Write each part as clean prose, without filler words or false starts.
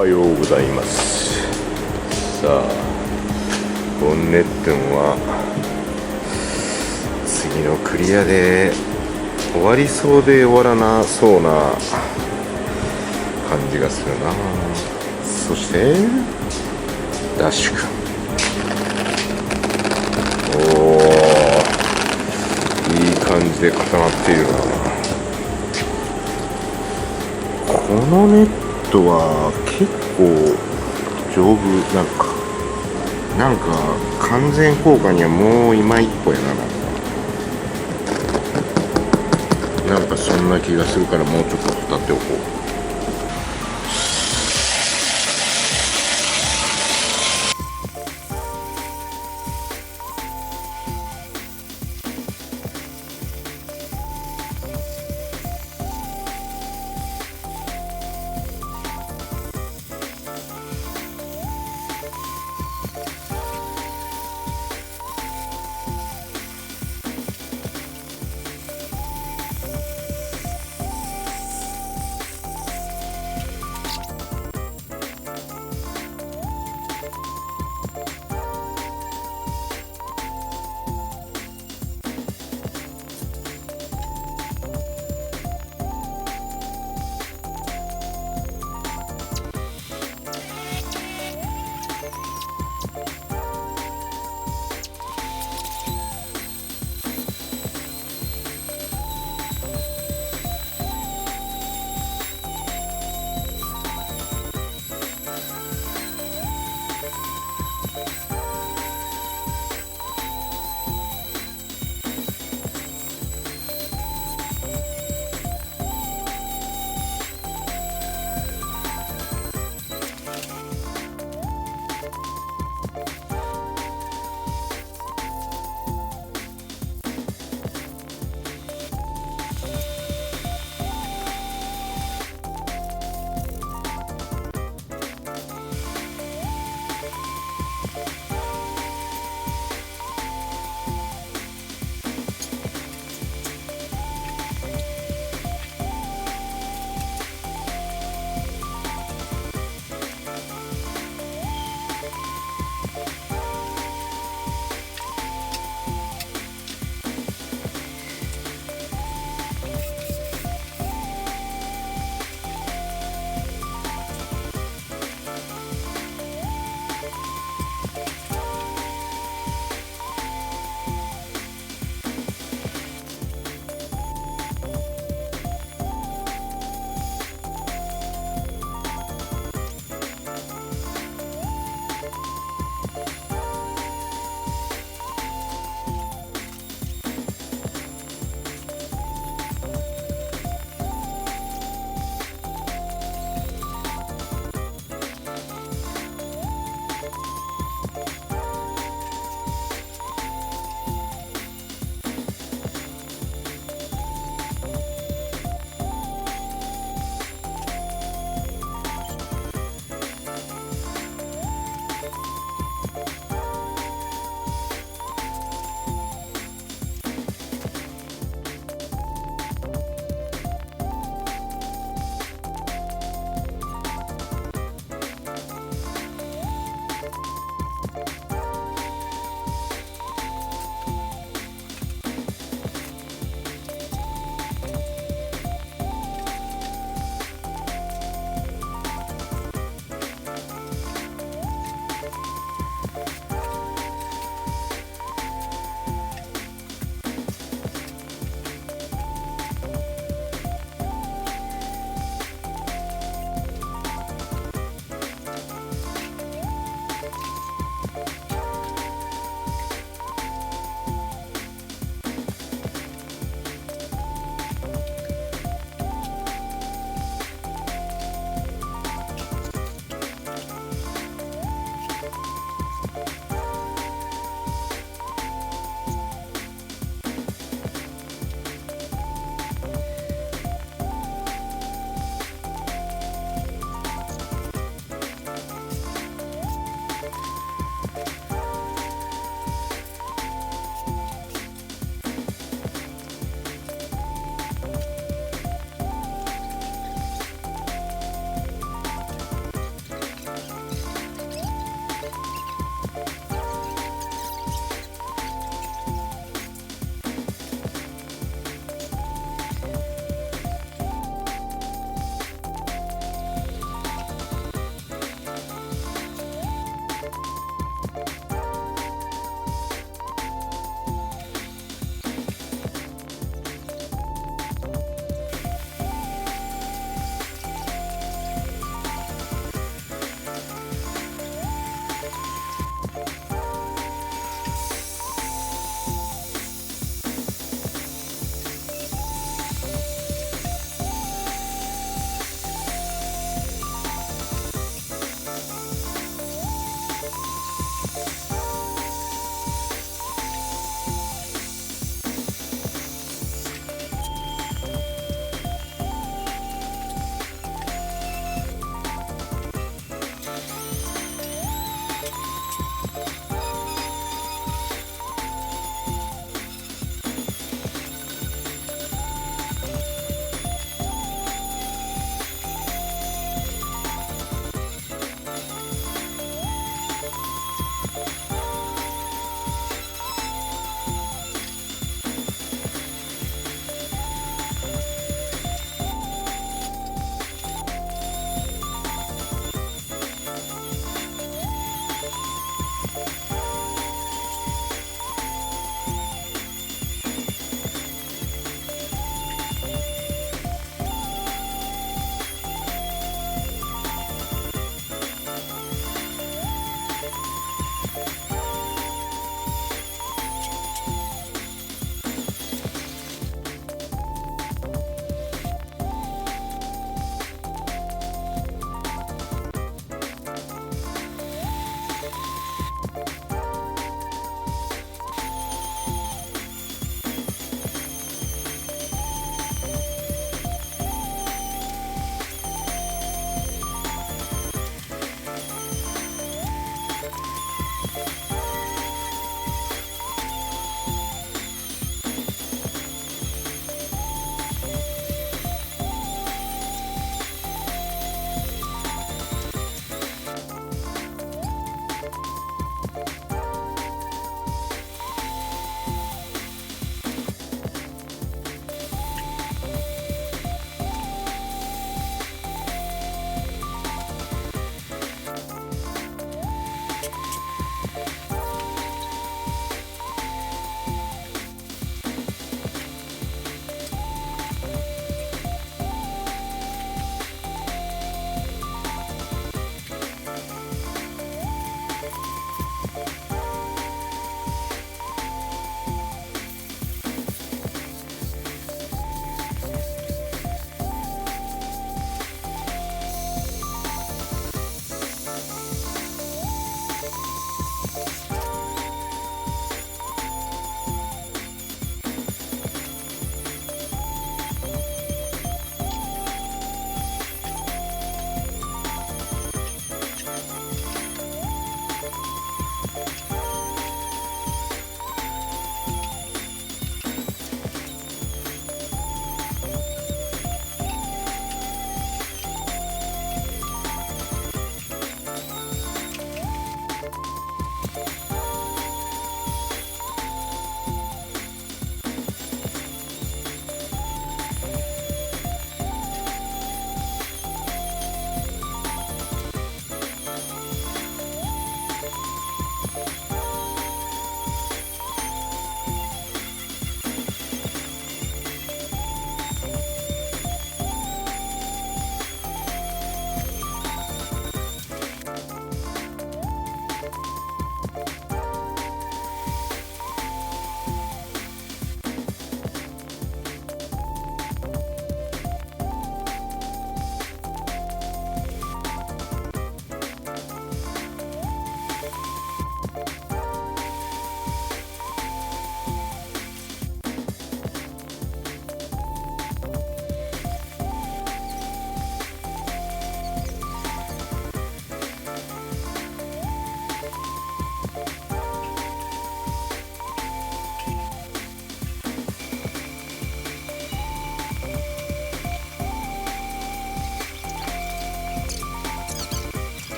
はようございます。さあ、ボンネットンは次のクリアで終わりそうで終わらなそうな感じがするな。そしてダッシュ君、おー、いい感じで固まっているな。このネットは結構丈夫なんか完全効果にはもう今一歩やな。なんかそんな気がするから、もうちょっと立っておこう。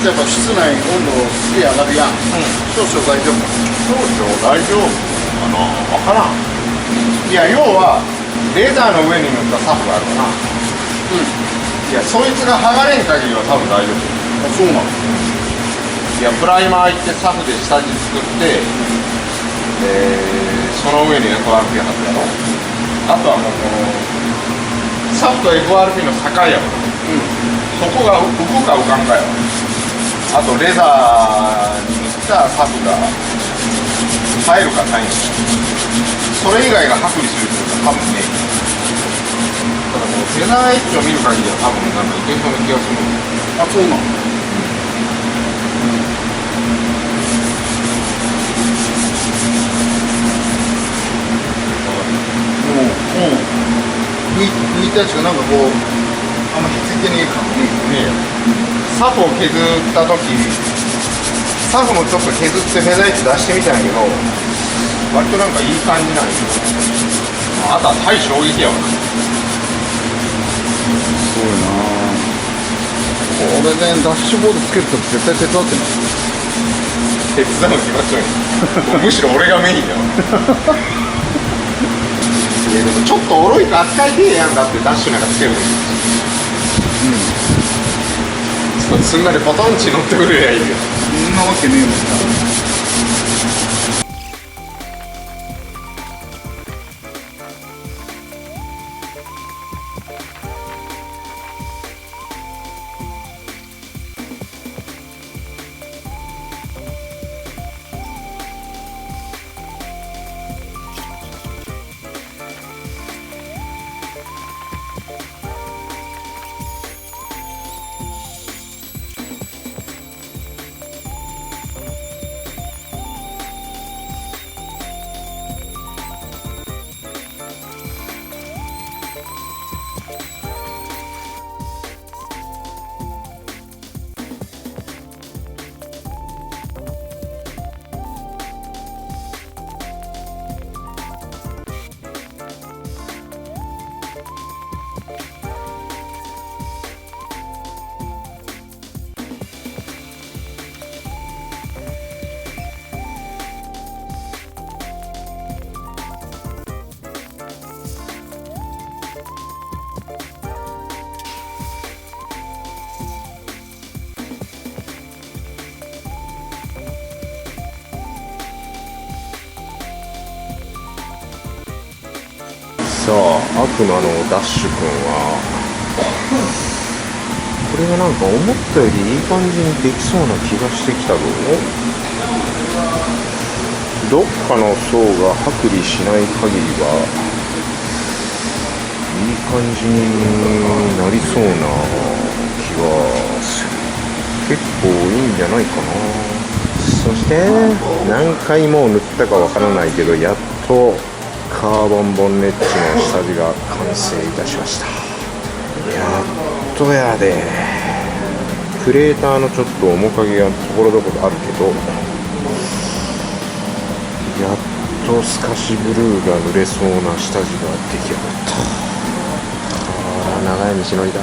とやっぱ室内温度すげえ上がるやん、少々大丈夫？少々大丈夫かな、わからん。いや、要はレーザーの上に乗ったサフがあるかな。いや、そいつが剥がれん限りは多分大丈夫。あ、そうなの？いや、プライマー行ってサフで下地作って、その上に FRP 貼ってやろ。あとはもうこのサフと FRP の境やもん、そこが浮くか浮かんかよ。あとレザーに塗ったサフが入るか入んか、それ以外が剥離するってことは多分ね。ただこのテザーエッジを見る限りは多分なんかいけそうな気がするんだよ。あ、そうなの？抜いたやつがなんかこうあんまりついてねえかもね。サフを削った時、サフもちょっと削ってフェザーエッジ出してみたんやけど、割となんかいい感じなんよ。あとは対衝撃やわな。すごいな。これでダッシュボードつけると絶対手伝ってない？手伝う気がする。むしろ俺がメインだわ。いやでもちょっとおろいと扱いてえやんだってダッシュなんかつけるのに。すんなりパタンチ乗ってくれりゃいいよ。そんなわけねえもんな。さあ、悪魔のダッシュ君はこれがなんか思ったよりいい感じにできそうな気がしてきたぞ。どっかの層が剥離しない限りはいい感じになりそうな気がする。結構いいんじゃないかな。そして何回も塗ったかわからないけど、やっとカーボンボンネットの下地が完成いたしました。やっとやで。クレーターのちょっと面影がところどころあるけど、やっとスカシブルーが塗れそうな下地が出来上がった。あら、長い道のりだ。